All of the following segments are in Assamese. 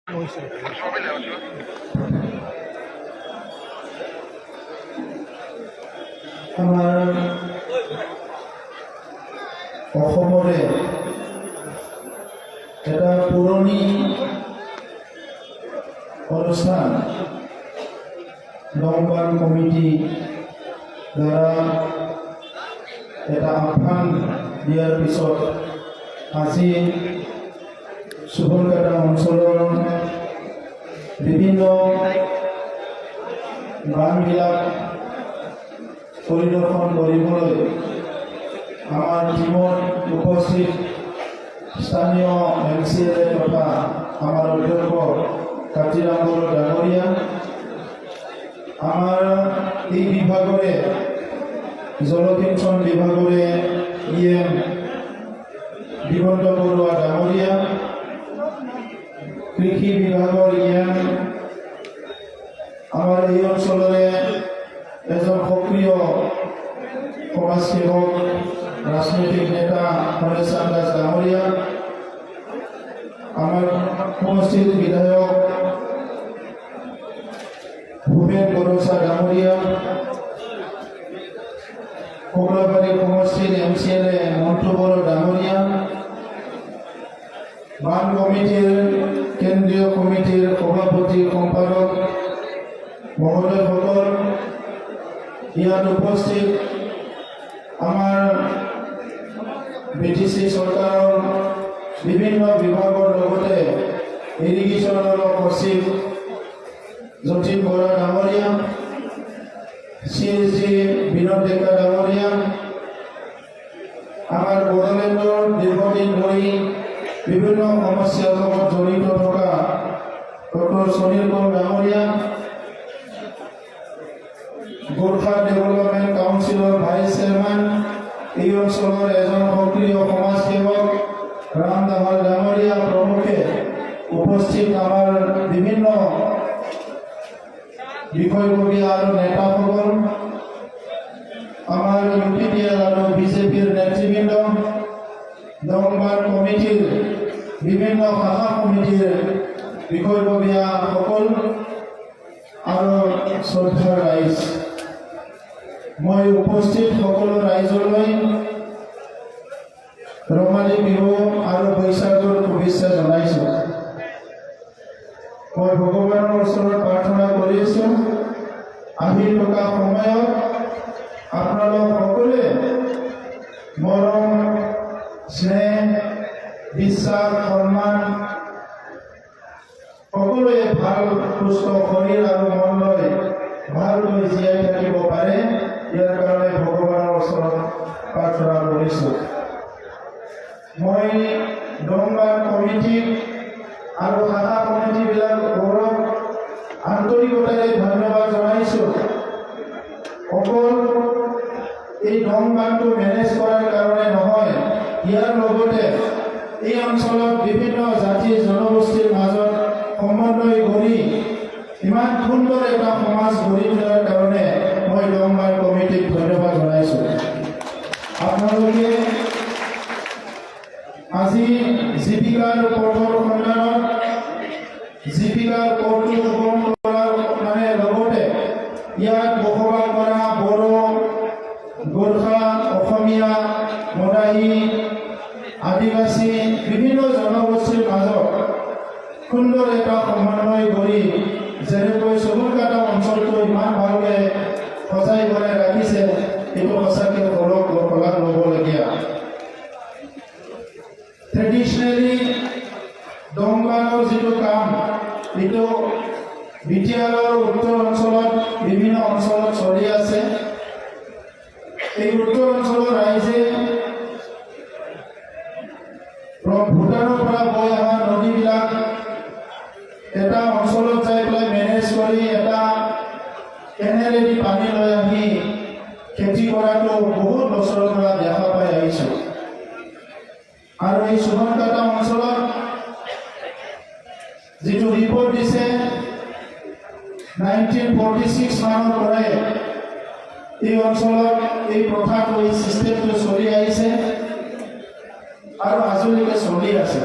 আমাৰ অসমৰে এটা পুৰণি অনুষ্ঠান দমবান কমিটি দ্বাৰা এটা আহ্বান দিয়াৰ পিছত আজি চুবুৰকাটা অঞ্চলৰ বিভিন্ন বানবিলাক পৰিদৰ্শন কৰিবলৈ আমাৰ টিমত উপস্থিত স্থানীয় MCLA তথা আমাৰ অধ্যক্ষ কাতিৰাম বড়ো ডাঙৰীয়া, আমাৰ এই বিভাগৰে জলসিঞ্চন বিভাগৰে EM দিগন্ত বৰুৱা ডাঙৰীয়া, কৃষি বিভাগৰ EM আমাৰ এই অঞ্চলৰে এজন সক্ৰিয় সমাজসেৱক ৰাজনৈতিক নেতা হৰেশ দাস ডাঙৰীয়া, আমাৰ সমষ্টিৰ বিধায়ক ভূপেন বৰছা ডাঙৰীয়া, কোকৰাবাৰী সমষ্টিৰ MCLA মন্টু বড়ো ডাঙৰীয়া, বান কমিটিৰ কেন্দ্ৰীয় কমিটিৰ সভাপতি সম্পাদক মহোদয়সকল, ইয়াত উপস্থিত আমাৰ BTC চৰকাৰৰ বিভিন্ন বিভাগৰ লগতে ইৰিগেশ্যনৰ সচিব যতীন বৰা ডাঙৰীয়া, CSG বিনোদ ডেকা ডাঙৰীয়া, আমাৰ বড়োলেণ্ডৰ দীৰ্ঘদিন ধৰি বিভিন্ন সমস্যাৰ লগত জড়িত থকা ডক্টৰ সুনীল কৌৰ ডাঙৰীয়া, গোৰ্খা ডেভেলপমেণ্ট কাউন্সিলৰ ভাইচ চেয়াৰমেন, এই অঞ্চলৰ এজন সক্ৰিয় সমাজসেৱক ৰাম দামাল ডাঙৰীয়া প্ৰমুখে উপস্থিত আমাৰ বিভিন্ন বিষয়ববীয়া আৰু নেতাসকল, আমাৰ UPDL আৰু BJPৰ নেতৃবৃন্দ, দমবান কমিটিৰ বিভিন্ন শাখা কমিটিৰ বিষয়ববীয়াসকল আৰু শ্ৰদ্ধাৰ ৰাইজ, মই উপস্থিত সকলো ৰাইজলৈ ৰঙালী বিহু আৰু বৈশাখৰ শুভেচ্ছা জনাইছোঁ। মই ভগৱানৰ ওচৰত প্ৰাৰ্থনা কৰিছোঁ, আহি থকা সময়ত আপোনালোক সকলোৱে মৰম, স্নেহ, বিশ্বাস, সন্মান সকলোৱে ভাল সুস্থ শৰীৰ আৰু মন লৈ ভালকৈ জীয়াই থাকিব পাৰে, ইয়াৰ কাৰণে ভগৱানৰ ওচৰত প্ৰাৰ্থনা কৰিছোঁ। মই দমবান কমিটি আৰু শাখা কমিটিবিলাকক আন্তৰিকতাৰে ধন্যবাদ জনাইছোঁ। অকল এই দমবানটো মেনেজ কৰাৰ কাৰণে নহয়, ইয়াৰ লগতে এই অঞ্চলত বিভিন্ন জাতি জনগোষ্ঠীৰ মাজত সমন্বয় কৰি ইমান সুন্দৰ এটা সমাজ গঢ়ি তোলাৰ কাৰণে মই দমবান কমিটিক ধন্যবাদ জনাইছোঁ। আপোনালোকে আজি জীৱিকাৰ পথৰ সন্ধানত জীৱিকাৰ পথটো সুগম কৰাৰ লগতে ইয়াত বসবাস কৰা বড়ো, গোৰ্খা, অসমীয়া, মৰাহী, আদিবাসী বিভিন্ন জনগোষ্ঠীৰ মাজত সুন্দৰ এটা সমন্বয় কৰি যেনেকৈ চুবুৰকাটা অঞ্চলটো ইমান ভালকৈ সজাই বনাই ৰাখিছে, এইটো সঁচাকৈ শলাগ ল'বলগীয়া। ট্ৰেডিশ্যনেলি দমবানৰ যিটো কাম, এইটো বিটিয়াৰৰ উত্তৰ অঞ্চলত বিভিন্ন অঞ্চলত চলি আছে। এই উত্তৰ অঞ্চলৰ ৰাইজে ভূটানৰ পৰা বৈ অহা নদীবিলাক এটা অঞ্চলত যাই পেলাই মেনেজ কৰি এটা কেনেৰেদি পানী লৈ আহি খেতি কৰাটো বহুত বছৰৰ পৰা দেখা পাই আহিছোঁ। আৰু এই চুবুৰকাটা অঞ্চলত যিটো ৰিপৰ্ট দিছে 1946 মানৰ পৰাই এই অঞ্চলত এই প্ৰথাটো, এই চিষ্টেমটো চলি আহিছে আৰু আজিলৈকে চলি আছে।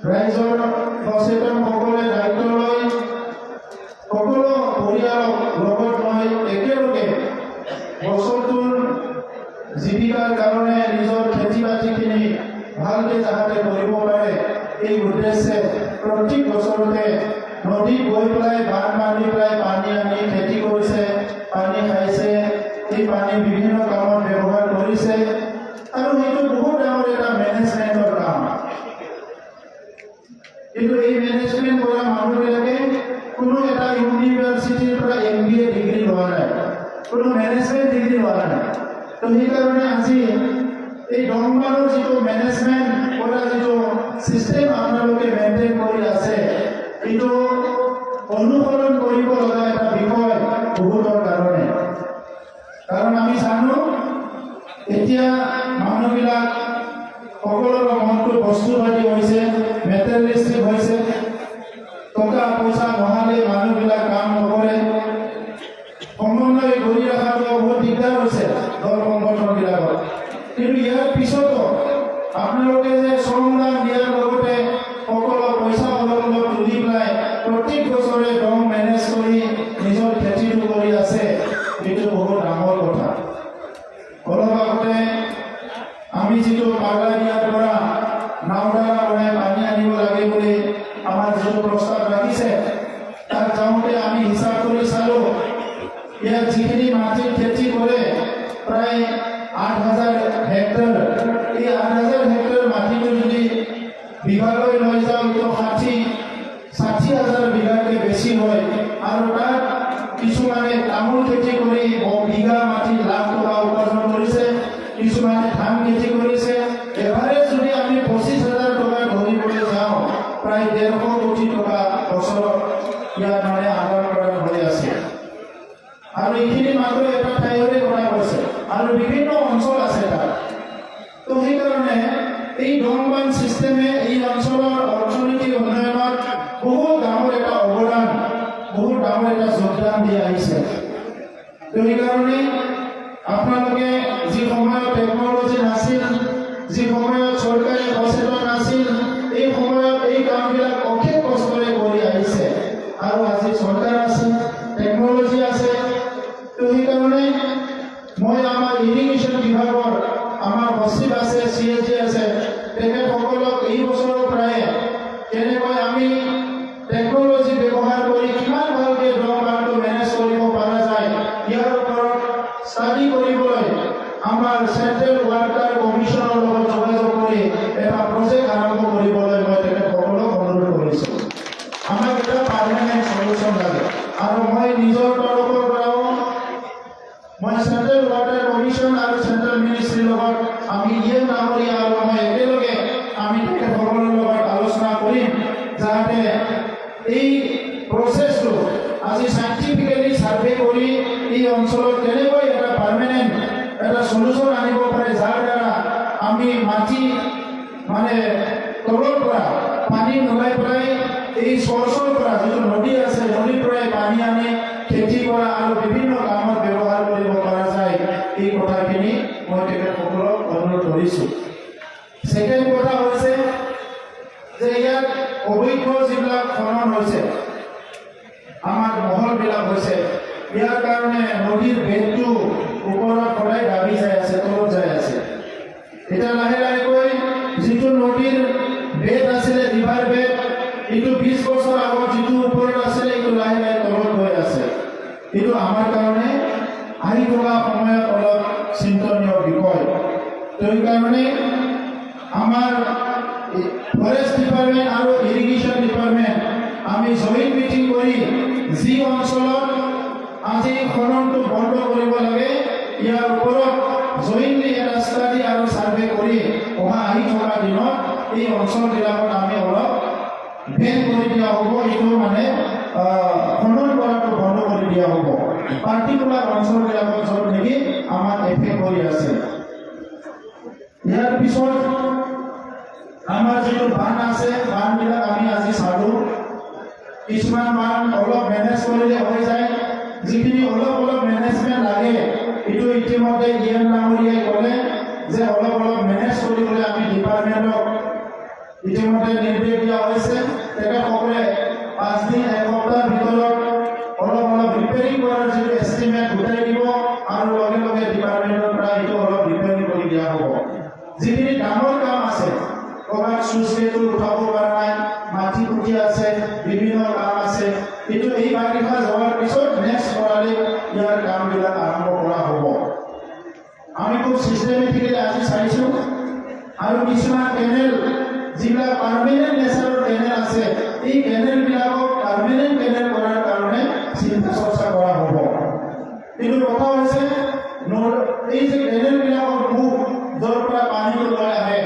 ৰাইজৰ সচেতনসকলে দায়িত্ব লৈ সকলো পৰিয়ালক লগত লৈ একেলগে বছৰটোৰ জীৱিকাৰ কাৰণে নিজৰ খেতি বাতিখিনি ভালকৈ যাতে কৰিব পাৰে এই উদ্দেশ্যে প্ৰত্যেক বছৰতে নদীত গৈ পেলাই বান্ধ বান্ধি পেলাই পানী আনি খেতি কৰিছে, পানী খাইছে, এই পানী বিভিন্ন কামত ব্যৱহাৰ কৰিছে আৰু সেইটো বহুত ডাঙৰ এটা মেনেজমেণ্টৰ কাম। কিন্তু এই মেনেজমেণ্ট কৰা মানুহবিলাকে কোনো এটা ইউনিভাৰ্চিটিৰ পৰা MBA ডিগ্ৰী লোৱা নাই, কোনো মেনেজমেণ্ট ডিগ্ৰী লোৱা নাই। তো সেইকাৰণে আজি এই দংবাৰৰ যিটো মেনেজমেণ্ট কৰা যিটো চিষ্টেম আপোনালোকে মেইনটেইন কৰি আছে, এইটো অনুসৰণ কৰিব লগা এটা বিষয় বহুতৰ কাৰণে। কাৰণ আমি জানো এতিয়া মানুহবিলাক সকলোৰে মনটো বস্তুবাদী হৈছে, মেটেৰিয়েলিষ্টিক হৈছে। টকা পইচা নহ'লে মানুহবিলাক কাম নকৰে। সমন্বয় ধৰি ৰখাটো বহুত দিগদাৰ হৈছে দল সংগঠনবিলাকত। কিন্তু ইয়াৰ পিছতো আপোনালোকে যে শ্ৰমদান দিয়াৰ লগতে সকলো পইচা অলপ অলপ তুলি পেলাই প্ৰত্যেক বছৰে দম মেনেজ কৰি নিজৰ খেতিটো কৰি আছে, এইটো বহুত ডাঙৰ কথা। অলপ আগতে আমি যিটো পাগলাদিয়াৰ পৰা নাওডাঙা বনাই পানী আনিব লাগে বুলি আমাৰ যিটো প্ৰস্তাৱ ৰাখিছে, তাত যাওঁতে আমি হিচাপ কৰি চালোঁ, ইয়াত যিখিনি মাটিৰ খেতি কৰে প্ৰায় 8,000 হেক্টৰ। এই 8,000 হেক্টৰ মাটিটো যদি বিঘালৈ লৈ যাওঁ তো 60,000 বিঘাতকৈ বেছি হয়। আৰু তাত কিছুমানে তামোল খেতি কৰি বিঘা মাটিত লাখ টকা উপাৰ্জন কৰিছে, কিছুমানে ধান খেতি কৰিছে। এভাৰেজ যদি আমি 25,000 টকা ধৰিবলৈ যাওঁ, প্ৰায় 150 কোটি টকা বছৰত ইয়াত মানে আদান প্ৰদান হৈ আছে। আৰু এইখিনি মাত্ৰ এটা ঠাইৰে কৰা হৈছে আৰু বিভিন্ন অঞ্চল আছে তাত। তো সেইকাৰণে এই দংবান চিষ্টেমে এই অঞ্চলৰ অৰ্থনৈতিক উন্নয়নত বহুত ডাঙৰ এটা অৱদান, বহুত ডাঙৰ এটা যোগদান দি আহিছে। তো সেইকাৰণে আপোনালোকে যি সময়ত টেকন'লজি নাছিল, যি সময়ত চৰকাৰে সচেতন নাছিল, এই সময়ত এই কামবিলাক অশেষ কষ্টৰে কৰি আহিছে। আৰু আজি চৰকাৰ আছে, টেকন'লজি আছে। তো সেইকাৰণে মই আমাৰ ইৰিগেশ্যন বিভাগৰ আমাৰ সচিব আছে, CSG আছে, তেখেতসকলক এই বছৰৰ পৰাই কেনেকৈ আমি টেকন'লজি ব্যৱহাৰ কৰি কিমান ভালকৈ দংবানটো মেনেজ কৰিব পৰা যায়, ইয়াৰ ওপৰত ষ্টাডি কৰিবলৈ আমাৰ চেণ্ট্ৰেল ৱাটাৰ কমিশ্যনৰ লগত যোগাযোগ কৰি এটা প্ৰজেক্ট আৰম্ভ কৰিবলৈ মই তেখেতসকলক অনুৰোধ কৰিছোঁ। আমাক এটা পাৰ্মানেণ্ট সলিউশ্যন লাগে। আৰু মই নিজৰ তৰফৰ পৰাও মই চেণ্ট্ৰেল ৱাটাৰ কমিশ্যন আৰু চেণ্ট্ৰেল মিনিষ্ট্ৰীৰ লগত আমি ডাঙৰীয়া আৰু মই একেলগে আমি তেখেতসকলৰ লগত আলোচনা কৰিম, যাতে এই প্ৰচেছটো আজি চাইণ্টিফিকেলি ছাৰ্ভে কৰি এই অঞ্চলত কেনেকৈ এটা পাৰ্মানেণ্ট এটা সলিউশ্যন আনিব পাৰে, যাৰ দ্বাৰা আমি মাটি মানে তলৰ পৰা পানী নলাই পেলাই এই চৰ্চৰ পৰা যিটো নদী আছে, নদীৰ পৰাই পানী আনি খেতি কৰা আৰু বিভিন্ন কামত ব্যৱহাৰ কৰিব পৰা যায়, এই কথাখিনি মই তেখেতসকলক অনুৰোধ কৰিছোঁ। ছেকেণ্ড কথা হৈছে যে ইয়াত অবৈধ যিবিলাক খনন হৈছে, আমাৰ মহলবিলাক হৈছে, ইয়াৰ কাৰণে নদীৰ বেদটো ওপৰত সদায় দাবি যাই আছে, তলত যাই আছে। এতিয়া লাহে লাহেকৈ যিটো নদীৰ বেদ আছিলে, ৰিভাৰ বেদ, এইটো 20 বছৰ আগত যিটো ওপৰত আছিলে, এইটো লাহে লাহে তলত গৈ আছে। এইটো আমাৰ কাৰণে আহি থকা সময়ত অলপ চিন্তনীয় বিষয়। সেইকাৰণে আমাৰ ফৰেষ্ট ডিপাৰ্টমেণ্ট আৰু ইৰিগেশ্যন ডিপাৰ্টমেণ্ট আমি জইণ্ট মিটিং কৰি যি অঞ্চলত আজি খননটো বন্ধ কৰিব লাগে, ইয়াৰ ওপৰত জইণ্টলি এটা ষ্টাডি আৰু ছাৰ্ভে কৰি অহা আহি থকা দিনত এই অঞ্চলবিলাকত আমি অলপ বেন কৰি দিয়া হ'ব, এইটো মানে খনন কৰাটো বন্ধ কৰি দিয়া হ'ব পাৰ্টিকুলাৰ অঞ্চলবিলাকত য'ত নেকি আমাৰ এফেক্ট কৰি আছে। ইয়াৰ পিছত আমাৰ যিটো বান আছে, বানবিলাক আমি আজি চালোঁ। কিছুমান বান অলপ মেনেজ কৰিলে হৈ যায়, যিখিনি অলপ অলপ মেনেজমেণ্ট লাগে, এইটো ইতিমধ্যে ডাঙৰীয়াই ক'লে যে অলপ অলপ মেনেজ কৰিবলৈ আমি ডিপাৰ্টমেণ্টক ইতিমধ্যে নিৰ্দেশ দিয়া হৈছে তেখেতসকলে 5 দিন এসপ্তাহৰ ভিতৰত অলপ ৰিপেয়াৰিং কৰাৰ যিটো এষ্টিমেট গোটাই দিব আৰু লগে লগে ডিপাৰ্টমেণ্টৰ পৰা এইটো অলপ ৰিপেয়াৰিং কৰি দিয়া হ'ব। যিখিনি ডাঙৰ কাম আছে ক'ৰবাত চুইচ গেটটো উঠাব পৰা নাই, মাটি ফুটি আছে, বিভিন্ন কাম আছে, কিন্তু এই বাৰিষা যোৱাৰ পিছত নেক্সট কৰালে ইয়াৰ কামবিলাক আৰম্ভ কৰা হ'ব। আমি খুব চিষ্টেমেটিকেলি আজি চাইছোঁ আৰু কিছুমান কেনেল যিবিলাক পাৰ্মানেণ্ট নেচাৰৰ কেনেল আছে এই কেনেলবিলাকক পাৰ্মানেণ্ট কেনেল কৰাৰ কাৰণে চিন্তা চৰ্চা কৰা হ'ব। কিন্তু কথা হৈছে এই যে কেনেলবিলাকৰ মুখ য'ৰ পৰা পানী ওলাই আহে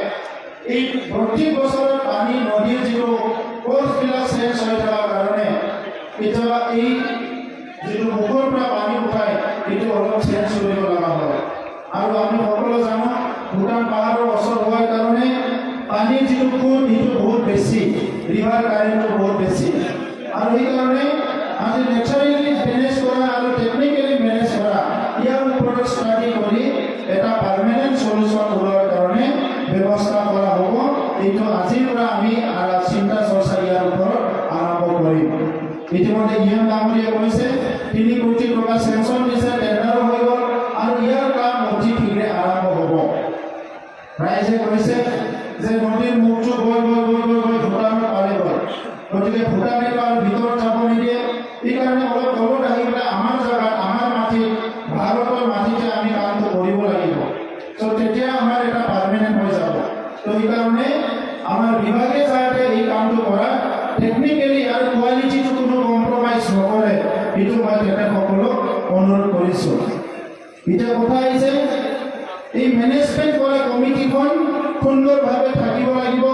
এই প্ৰতি বছৰত পানী নদীৰ যিটো কোৰ্চবিলাক চেঞ্জ হৈ থকাৰ কাৰণে কেতিয়াবা এই যিটো মুখৰ পৰা পানী উঠায় এইটো অলপ চেঞ্জ কৰিব লগা হয়। আৰু আমি সকলো জানো ভূটান পাহাৰৰ ওচৰ হোৱাৰ কাৰণে পানীৰ যিটো সোঁত সেইটো বহুত বেছি, ৰিভাৰ কাৰেণ্টটো বহুত বেছি, আৰু সেইকাৰণে আজি নেচাৰেলি মেনেজ কৰা আৰু টেকনিকেলি মেনেজ কৰা ইয়াৰ ওপৰত ষ্টাডি কৰি এটা পাৰ্মানেণ্ট সলিউশ্যন ওলোৱাৰ কাৰণে ব্যৱস্থা কৰা হ'ব। এইটো আজিৰ পৰা আমি চিন্তা চৰ্চা ইয়াৰ ওপৰত আৰম্ভ কৰিম। ইতিমধ্যে ইএম ডাঙৰীয়াই কৈছে 3 কোটি টকা চেংচন দিছে, টেণ্ডাৰো হৈ গ'ল আৰু ইয়াৰ কাম অতি শীঘ্ৰে আৰম্ভ হ'ব। ৰাইজে কৈছে যে নদীৰ মুখটো গৈ ভূটানত পালে গ'ল, গতিকে ভূটানে তাৰ ভিতৰত যাব নিদিয়ে। সেইকাৰণে অলপ তলত আহি পেলাই আমাৰ জেগাত আমাৰ মাটিত ভাৰতৰ মাটিতে আমি কামটো কৰিব লাগিব। ত' তেতিয়া আমাৰ এটা পাৰ্মানেণ্ট হৈ যাব। ত' সেইকাৰণে আমাৰ বিভাগে যাতে এই কামটো কৰা টেকনিকেলি আৰু কোৱালিটিটো কোনো কম্প্ৰমাইজ নকৰে এইটো মই তেখেতসকলক অনুৰোধ কৰিছোঁ। এতিয়া কথা আহিছে এই মেনেজমেণ্ট কৰা কমিটিখন সুন্দৰভাৱে থাকিব লাগিব।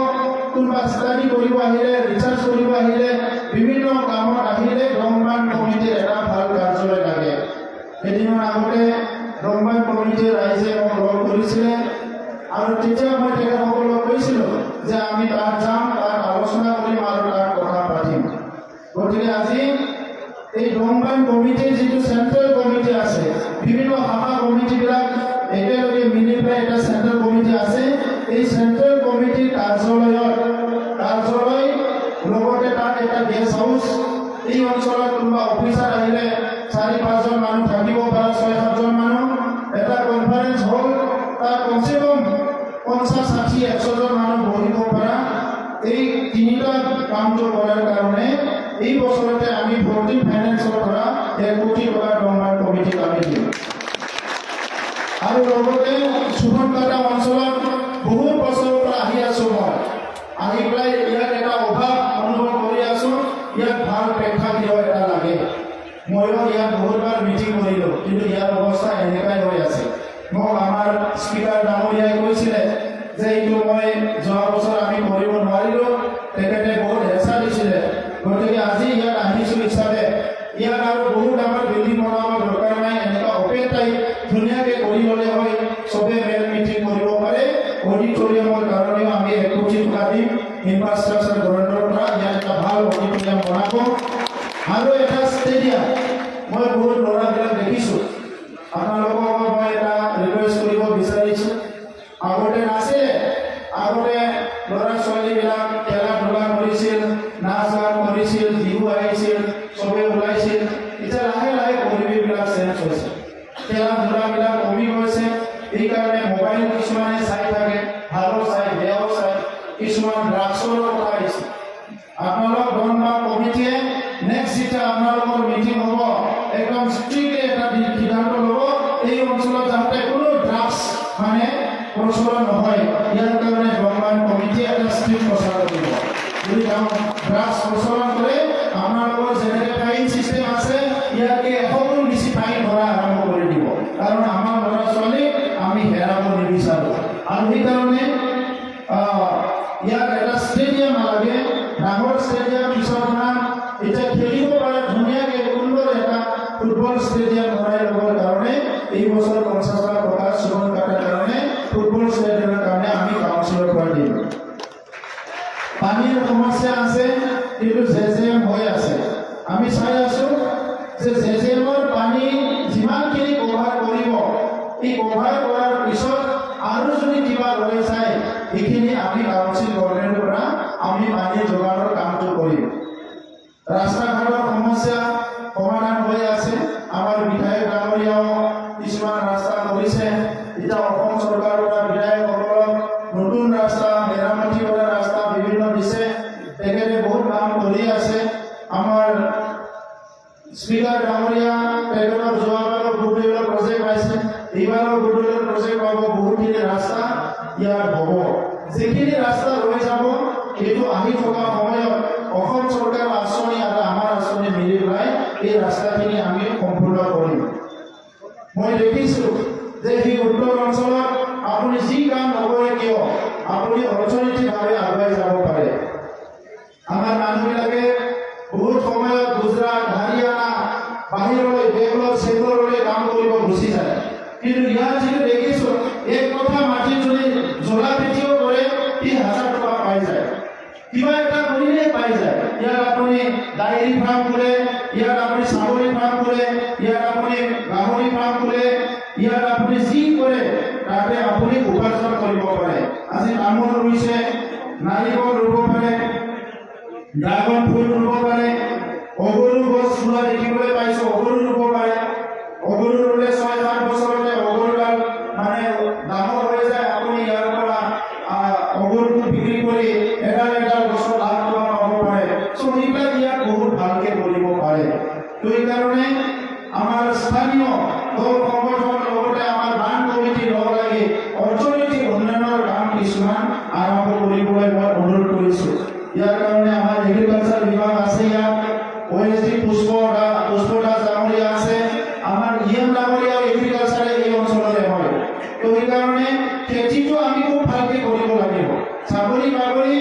কোনোবা ষ্টাডি কৰিব আহিলে, ৰিচাৰ্চ কৰিব আহিলে, বিভিন্ন কামত আহিলে ৰংবান কমিটিৰ এটা ভাল কাৰ্যালয় লাগে। কেইদিনমান আগতে ৰংবান কমিটিৰ ৰাইজে মোক লগ কৰিছিলে আৰু তেতিয়া মই তেখেতসকলক কৈছিলোঁ যে আমি তাত যাম, তাত আলোচনা কৰিম আৰু তাত কথা পাতিম। গতিকে আজি এই ৰংবান কমিটিৰ যিটো চেণ্ট্ৰেল কমিটি আছে, বিভিন্ন শাখা কমিটিবিলাক একেলগে মিলি পেলাই এটা চেণ্ট্ৰেল কমিটি আছে। এই চেণ্ট্ৰেল কমিটিৰ কাৰ্যালয় লগতে তাত এটা গেষ্ট হাউচ, এই অঞ্চলত কোনোবা অফিচাৰ আহিলে 4-5জন মানুহ থাকিব পৰা, 6-7জন মানুহ, এটা কনফাৰেন্স হল, তাত কমচে কম 50-60-100জন মানুহ বহিব পৰা। এই তিনিটা কামটো কৰাৰ কাৰণে এই বছৰতে আমি 14 ফাইনেন্সৰ পৰা 1 কোটি টকা ৰংবান কমিটিক আমি দিম। আৰু লগতে সুবনকাটা অঞ্চলত বহুত বছৰৰ পৰা আহি আছোঁ, মই আহি পেলাই ইয়াত এটা অভাৱ অনুভৱ কৰি আছোঁ। ইয়াত ভাল প্ৰেক্ষাগৃহ এটা লাগে। ময়ো ইয়াত বহুতবাৰ মিটিং কৰিলোঁ, কিন্তু ইয়াৰ অৱস্থা এনেকুৱাই হৈ আছে। মোক আমাৰ স্পীকাৰ ডাঙৰীয়াই কৈছিলে যে এইটো মই যোৱা বছৰ আমি কৰিব নোৱাৰিলোঁ, তেখেতে বহুত হেঁচা দিছিলে। গতিকে আজি ইয়াত আহিছোঁ হিচাপে ইয়াত আৰু বহুত ডাঙৰ বিল্ডিং বনাব দৰকাৰ নাই, এনেকুৱা অপেন টাইপ ধুনীয়াকৈ কৰি ল'লে হয়, চবে মেল মিটিং কৰিব পাৰে। অডিটৰিয়ামৰ কাৰণেও আমি 1 কোটি টকা দিম ইনফ্ৰাষ্ট্ৰাকচাৰ গভৰ্ণমেণ্টৰ পৰা। ইয়াত এটা ভাল অডিটৰিয়াম বনাব আৰু এটা ষ্টেডিয়াম। মই বহুত ল'ৰাবিলাক দেখিছোঁ, আপোনালোকক মই এটা ৰিকুৱেষ্ট কৰিব বিচাৰিছোঁ। আগতে নাছিলে, আগতে ল'ৰা ছোৱালীবিলাক খেলা ধূলা কৰিছিল, নাচ গান কৰিছিল, বিহু আহিছিল, চবে ওলাইছিল। এতিয়া লাহে লাহে পৰিৱেশবিলাক চেঞ্জ হৈছে, খেলা ধূলাবিলাক কমি গৈছে। এইকাৰণে মোবাইল কিছুমানে চাই থাকে, ভালো চাই বেয়াও চাই, কিছুমান ড্ৰাগছৰ কথা আহিছে। আপোনালোক ৰংবান কমিটিয়ে নেক্সট যেতিয়া আপোনালোকৰ মিটিং হ'ব একদম ষ্ট্ৰিক্টলি এটা সিদ্ধান্ত ল'ব, এই অঞ্চলত যাতে কোনো ড্ৰাগছ প্ৰচলন নহয়। ইয়াৰ কাৰণে ৰংবান কমিটিয়ে এটা ষ্ট্ৰিক্ট প্ৰচাৰ কৰিব। যদি ড্ৰাগছ প্ৰচলন কৰে আপোনালোকৰ যেনেকৈ ফাইন ছিষ্টেম আছে ইয়াতকৈ 100 গুণ বেছি ফাইন ভৰা আৰম্ভ কৰি দিব, কাৰণ আমাৰ ল'ৰা ছোৱালীক আমি হেৰাব নিবিচাৰোঁ। আৰু সেইকাৰণে ইয়াত এটা ষ্টেডিয়াম নালাগে, ডাঙৰ ষ্টেডিয়াম পিছত এতিয়া খেলিব পাৰে ধুনীয়াকৈ সুন্দৰ এটা ফুটবল ষ্টেডিয়াম বনাই ল'বৰ কাৰণে এই বছৰ 50 লাখ টকা সুবনকাটাৰ কাৰণে ফুটবল ষ্টেডিয়ামৰ কাৰণে আমি কাউন্সিলৰ পৰা দিম। পানীৰ সমস্যা আছে, কিন্তু জেজেএম হৈ আছে। আমি চাই আছোঁ যে জেজেএমৰ পানী যিমানখিনি কভাৰ কৰিব, এই কভাৰ কৰাৰ পিছত আৰু যদি কিবা ৰৈ যায় সেইখিনি আমি কাউন্সিল গভৰ্ণমেণ্টৰ পৰা কৰিম। ৰাস্তা ঘাটৰ সমস্যা সমাধান হৈ আছে। আমাৰ বিধায়ক ডাঙৰীয়াও কিছুমান ৰাস্তা কৰিছে। এতিয়া অসম চৰকাৰৰ পৰা বিধায়কসকলক নতুন ৰাস্তা, মেৰামতি কৰা ৰাস্তা বিভিন্ন দিছে। তেখেতে বহুত কাম কৰি আছে। আমাৰ স্পীকাৰ ডাঙৰীয়া তেখেতৰ যোৱাবাৰৰ গুডউইলৰ প্ৰজেক্ট পাইছে, এইবাৰৰ গুডউইলৰ প্ৰজেক্ট পাব। বহুতখিনি ৰাস্তা ইয়াত হ'ব। যিখিনি ৰাস্তা ৰৈ যাব সেইটো আহি থকা সময়ত অসম চৰকাৰৰ আঁচনি আৰু আমাৰ আঁচনি মিলি পেলাই এই ৰাস্তাখিনি আমি সম্পূৰ্ণ কৰিম। মই দেখিছোঁ যে সেই উত্তৰ অঞ্চলত আপুনি যি কাম নকৰে কিয় আপুনি অৰ্থনৈতিকভাৱে আগুৱাই যাব পাৰে। আমাৰ মানুহবিলাকে বহুত সময়ত গুজৰাট, হাৰিয়ানা, বাহিৰলৈ বেংগলৰ, চেংগললৈ কাম কৰিব গুচি যায়। কিন্তু ইয়াত যিটো দেখিছোঁ, এক কথা মাটি যদি জ্বলা খেতিও কৰে ৩,০০০ টকা পাই যায়। কিবা এটা কৰিলে পাই যায়। ইয়াত আপুনি ডায়েৰী ফাৰ্ম খোলে, ইয়াত আপুনি ছাগলী ফাৰ্ম খোলে, ইয়াত আপুনি গাহৰি ফাৰ্ম খোলে, ইয়াত আপুনি যি কৰে তাতে আপুনি উপাৰ্জন কৰিব পাৰে। আজি তামোল ৰুইছে, নাৰিকল ৰুব পাৰে, ড্ৰাগন ফুল ৰুব পাৰে, অগৰু গছ ৰোৱা দেখিবলৈ পাইছোঁ, অগৰু ৰুব পাৰে। অগৰু ৰুলে ৬-৭ বছৰতে অগৰুডাল মানে ডাঙৰ হৈ যায়। আপুনি ইয়াৰ পৰা অগৰুটো বিক্ৰী কৰি এডাল এডাল গছৰ লাভ পাব পাৰে। সেইবিলাক ইয়াত বহুত ভালকে কৰিব পাৰে। তো এইকাৰণে আমাৰ স্থানীয় দল সংগঠনৰ লগতে আমাৰ বান কমিটিৰ লগ লাগি অৰ্থনৈতিক উন্নয়নৰ কাম কিছুমান আৰম্ভ কৰিবলৈ মই অনুৰোধ কৰিছোঁ। ইয়াৰ কাৰণে আমাৰ এগ্ৰিকালচাৰ বিভাগ আছে, ইয়াত OSD পুষ্প দাস ডাঙৰীয়া আছে, আমাৰ EM ডাঙৰীয়া এগ্ৰিকালচাৰে এই অঞ্চলৰে হয়। তো সেইকাৰণে খেতিটো আমি খুব ভালকৈ কৰিব লাগিব। চাকৰি বাকৰি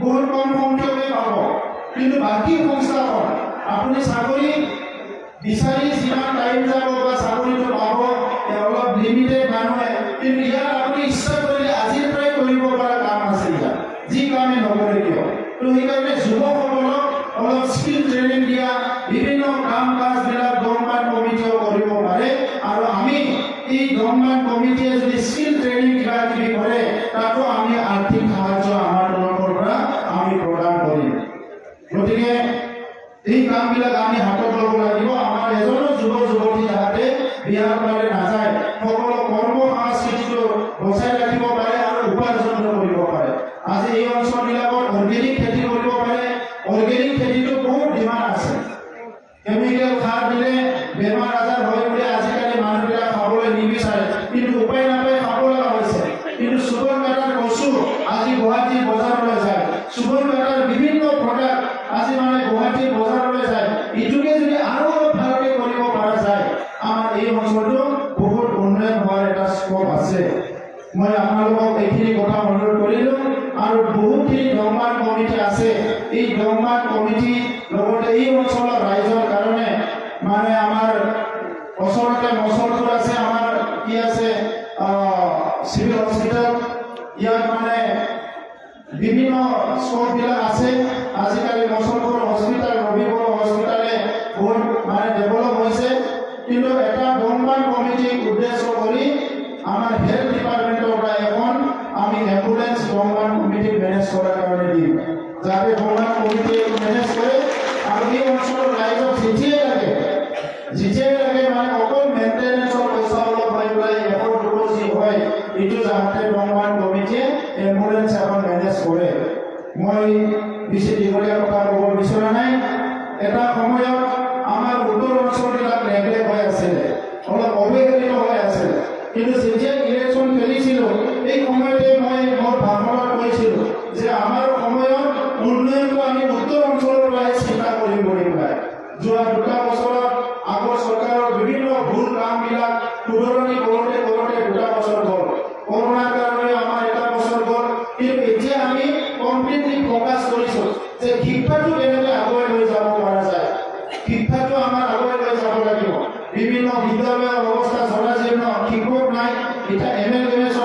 বহুত কম সংখ্যকে পাব, কিন্তু বাকী সংস্থাপন আপুনি চাকৰি বিচাৰি যিমান টাইম যাব বা চাকৰিটো পাব অলপ লিমিটেড মানুহে, কিন্তু ইয়াত আপুনি ইচ্ছা কৰিলে আজিৰ পৰাই কৰিব পৰা কাম আছে ইয়াত, যি কামে নকৰে কিয়। তো সেইকাৰণে যুৱকসকলক অলপ স্কিল ট্ৰেইনিং দিয়া, বিভিন্ন কাম কাজবিলাক দমবান কমিটিও কৰিব পাৰে। আৰু আমি এই দমবান কমিটিয়ে যদি স্কিল ট্ৰেইনিং কিবা কিবি কৰে তাতো আমি আৰ্থিক সাহায্য আমাৰ তৰফৰ পৰা আমি প্ৰদান কৰিম। গতিকে এই কামবিলাক আমি হাতত ল'ব লাগিব। আমাৰ এজনো যুৱক যুৱতী যাতে বিয়াৰ ফালে নাযায়, সকলো কৰ্ম সংস্কৃতিটো বচাই ৰাখিব পাৰে আৰু উপাৰ্জন কৰিব পাৰে। আজি এই অঞ্চলবিলাকত অৰ্গেনিক খেতি কৰিব পাৰে। অৰ্গেনিক খেতিটো বহুত ডিমাণ্ড আছে। কেমিকেল সাৰ দিলে বেমাৰ আজাৰ হয় বুলি আজিকালি মানুহবিলাক খাবলৈ নিবিচাৰে, কিন্তু উপায় নাপায় খাব লগা হৈছে। কিন্তু চুবন কাটাৰ কচু আজি গুৱাহাটীৰ বজাৰলৈ যায়, চুবন কাটাৰ বিভিন্ন প্ৰডাক্ট আজি মানে গুৱাহাটীৰ বজাৰলৈ যায়। ইটোকে যদি আৰু অলপ ভালকৈ কৰিব পৰা যায় আমাৰ এই অঞ্চলটো বহুত উন্নয়ন হোৱাৰ এটা স্কোপ আছে। মই আপোনালোকক এইখিনি কথা অনুৰোধ কৰিলোঁ। আৰু বহুতখিনি দমবান কমিটি আছে। এই দমবান কমিটি লগতে এই অঞ্চলৰ ৰাইজৰ কাৰণে মানে আমাৰ ওচৰতে মচলপুৰ আছে, আমাৰ কি আছে চিভিল হস্পিটেল, ইয়াত মানে বিভিন্ন স্কোপবিলাক আছে। আজিকালি মচলপুৰ হস্পিটেল, ৰবিপুৰ হস্পিটেলে বহুত মানে ডেভেলপ হৈছে। কিন্তু এটা দমবান কমিটিক উদ্দেশ্য কৰি আমাৰ হেলথ ডিপাৰ্টমেণ্টৰ পৰা এখন আমি এম্বুলেন্স দমবান কমিটিক মেনেজ কৰাৰ কাৰণে দিম, যাতে দমবান কমিটিয়ে মেনেজ কৰে। আৰু এই অঞ্চলৰ ৰাইজক যেতিয়াই লাগে মানে অকল মেইনটেনেন্সৰ পইচা অলপ হৈ পেলাই 100-200 যি হয় এইটো যাতে দমবান কমিটিয়ে এম্বুলেন্স এখন মেনেজ কৰে। মই বেছি দীঘলীয়া কথা ক'ব বিচৰা নাই। এটা সময়ত আমাৰ উত্তৰ অঞ্চলবিলাক নেগলেক্ট হৈ আছিলে, অলপ অৱহেলিত হৈ আছিলে। কিন্তু যেতিয়া ইলেকশ্যন খেলিছিলোঁ এই সময়তে মই মোৰ ভাষণত কৈছিলোঁ যে আমাৰ সময়ত উন্নয়নটো আমি উত্তৰ অঞ্চলৰ পৰাই চিন্তা কৰিম বুলি পেলাই। যোৱা 2 বছৰত আগৰ চৰকাৰৰ বিভিন্ন ভুল কামবিলাক শুধৰণি কৰোঁতে 2 বছৰ গ'ল। কৰোণাৰ কাৰণে আমাৰ 1 বছৰ গ'ল। কিন্তু এতিয়া আমি কমপ্লিটলি ফ'কাছ কৰিছোঁ যে শিক্ষাটো কেনেকৈ আগুৱাই লৈ যাব পৰা যায়। শিক্ষাটো আমাৰ আগুৱাই লৈ যাব লাগিব। বিভিন্ন বিদ্যালয়ৰ অৱস্থা জৰাজীৰ্ণ, শিক্ষক নাই। এতিয়া MLMS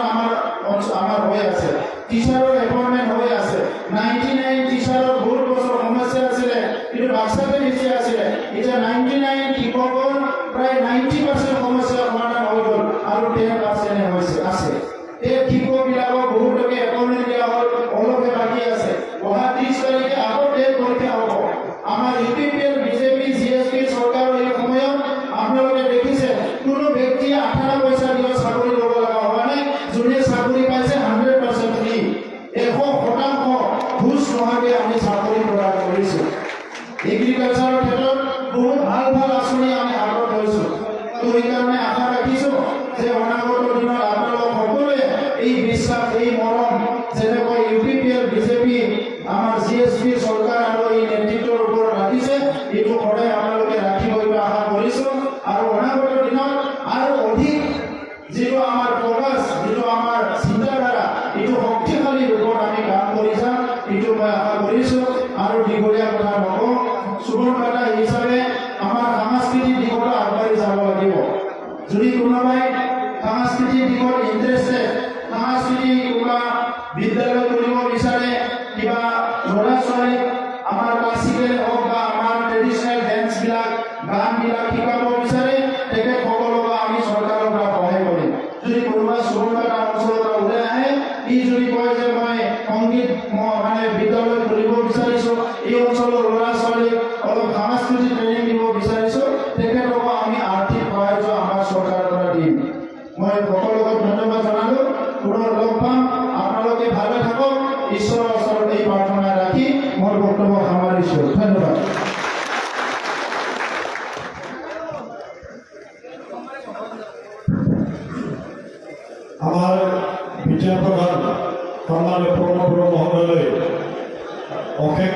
আমাৰ হৈ আছে, টিচাৰৰ এপইণ্টমেণ্ট হৈ আছে। 99 টিচাৰৰ বহুত বছৰ সমস্যা আছিলে, কিন্তু বাক্সাতে বেছি আছিলে। এতিয়া 99 শিক্ষকৰ প্ৰায় 90% সমস্যা সমাধান হৈ গ'ল আৰু 10% হৈছে আছে। এই শিক্ষকবিলাকক বহুতকে এপইণ্টমেণ্ট দিয়া হ'ল, অলপহে বাকী আছে। অহা 30 তাৰিখে আকৌ ডেট পৰীক্ষা আমাৰ ইউপিপিএল বিজেপি জিএসপি চৰকাৰৰ এই সময়ত আপোনালোকে দেখিছে কোনো ব্যক্তিয়ে 18 পইচা দিব চাকৰি ল'ব লগা হোৱা নাই। যোনে চাকৰি পাইছে 100% ফ্ৰী, 100% ঘুষ নোহোৱাকৈ আমি চাকৰি প্ৰদান কৰিছোঁ। এগ্ৰিকালচাৰৰ ক্ষেত্ৰত বহুত ভাল ভাল আঁচনি আমি হাতত লৈছোঁ। তো সেইকাৰণে আশা ৰাখিছোঁ যে অনাগত দিনত আপোনালোক সকলোৱে এই বিশ্বাস, এই মৰম যেনেকৈ ইউপিপিএল বিজেপি আমাৰ জিএসপি চৰকাৰ আৰু এই নেতৃত্বৰ ওপৰত ৰাখিছে, এইটো সদায় আপোনালোকে ৰাখিব আশা কৰিছোঁ। আৰু অনাগত দিনত আৰু অধিক যিটো আমাৰ ফ'কাছ, যিটো আমাৰ চিন্তাধাৰা, এইটো শক্তিশালী ৰূপত আমি কাম কৰি যাম, এইটো মই আশা কৰিছোঁ। আৰু দীঘলীয়া কথা নকওঁ, সুবৰ্ণকাটা হিচাপে আমাৰ সাংস্কৃতিক দিশতো আগবাঢ়ি যাব লাগিব। যদি কোনোবাই সাংস্কৃতিক দিশত ইণ্টাৰেষ্টেড, সাংস্কৃতিক কিবা বিদ্যালয় কৰিব বিচাৰে, কিবা ল'ৰা ছোৱালীক আমাৰ ক্লাছিকেল হওক বা আমাৰ ট্ৰেডিশ্যনেল ডেন্সবিলাক, গানবিলাক শিকাব বিচাৰে, তেখেতসকলক আমি চৰকাৰৰ পৰা সহায় কৰিম। যদি কোনোবা সুবৰ্ণকাটা অঞ্চলৰ পৰা ওলাই আহে, ই যদি কয় যে মই সংগীত মানে বিদ্যালয় খুলিব বিচাৰিছোঁ, এই অঞ্চলৰ ল'ৰা ছোৱালীক অলপ সাংস্কৃতিক ট্ৰেইনিং দিব বিচাৰিছোঁ, তেখেতক আমি আৰ্থিক সাহায্য আমাৰ চৰকাৰৰ পৰা দিম। মই সকলোকে ধন্যবাদ জনালোঁ। পুনৰ লগ পাম। আপোনালোকে ভালে থাকক। ঈশ্বৰৰ ওচৰত এই প্ৰাৰ্থনা ৰাখি মোৰ বক্তব্য সামৰিছোঁ। ধন্যবাদ। আমাৰ বিচাৰ প্ৰধান সম্মানীয় প্ৰণব মহোদয় অশেষ